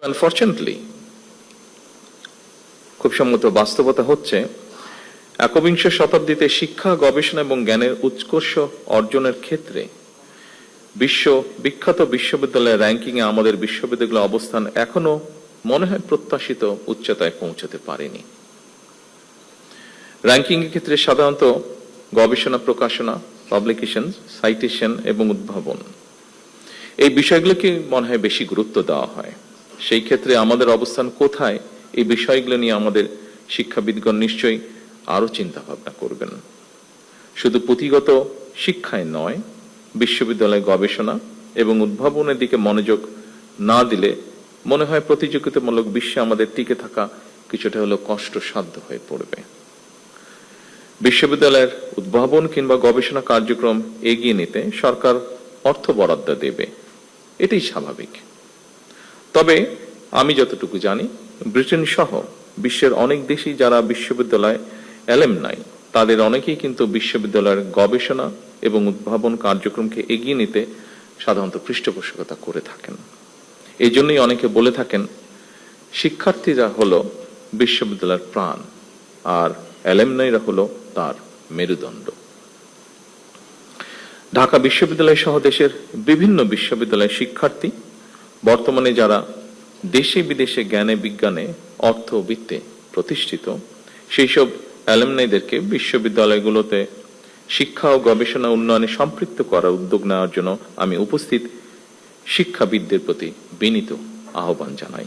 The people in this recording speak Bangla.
আনফরচুনেটলি খুব সম্মত বাস্তবতা হচ্ছে একবিংশ শতাব্দীতে শিক্ষা, গবেষণা এবং জ্ঞানের উৎকর্ষ অর্জনের ক্ষেত্রে বিখ্যাত বিশ্ববিদ্যালয়ের র্যাঙ্কিং এ আমাদের বিশ্ববিদ্যালয়ের অবস্থান এখনো মনে হয় প্রত্যাশিত উচ্চতায় পৌঁছাতে পারেনি। র্যাঙ্কিং এর ক্ষেত্রে সাধারণত গবেষণা, প্রকাশনা, পাবলিকেশন, সাইটেশন এবং উদ্ভাবন এই বিষয়গুলোকে মনে হয় বেশি গুরুত্ব দেওয়া হয়। সেই ক্ষেত্রে আমাদের অবস্থান কোথায়, এই বিষয়গুলো নিয়ে আমাদের শিক্ষাবিদগণ নিশ্চয়ই আরো চিন্তা ভাবনা করবেন। শুধু পুঁথিগত শিক্ষায় নয়, বিশ্ববিদ্যালয় গবেষণা এবং উদ্ভাবনের দিকে মনোযোগ না দিলে মনে হয় প্রতিযোগিতামূলক বিশ্বে আমাদের টিকে থাকা কিছুটা হলেও কষ্টসাধ্য হয়ে পড়বে। বিশ্ববিদ্যালয়ের উদ্ভাবন কিংবা গবেষণা কার্যক্রম এগিয়ে নিতে সরকার অর্থ বরাদ্দ দেবে, এটাই স্বাভাবিক। তবে আমি যতটুকু জানি, ব্রিটেন সহ বিশ্বের অনেক দেশেই যারা বিশ্ববিদ্যালয় অ্যালামনাই, তাদের অনেকেই কিন্তু বিশ্ববিদ্যালয়ের গবেষণা এবং উদ্ভাবন কার্যক্রমকে এগিয়ে নিতে সাধারণত পৃষ্ঠপোষকতা করে থাকেন। এই জন্যই অনেকে বলে থাকেন শিক্ষার্থীরা হলো বিশ্ববিদ্যালয়ের প্রাণ আর অ্যালামনাইরা হলো তার মেরুদণ্ড। ঢাকা বিশ্ববিদ্যালয় সহ দেশের বিভিন্ন বিশ্ববিদ্যালয়ের শিক্ষার্থী বর্তমানে যারা দেশে বিদেশে জ্ঞানে বিজ্ঞানে অর্থবিত্তে প্রতিষ্ঠিত, সেই সব অ্যালামনাইদেরকে বিশ্ববিদ্যালয়গুলোতে শিক্ষা ও গবেষণা উন্নয়নে সম্পৃক্ত করার উদ্যোগ নেওয়ার জন্য আমি উপস্থিত শিক্ষাবিদদের প্রতি বিনীত আহ্বান জানাই।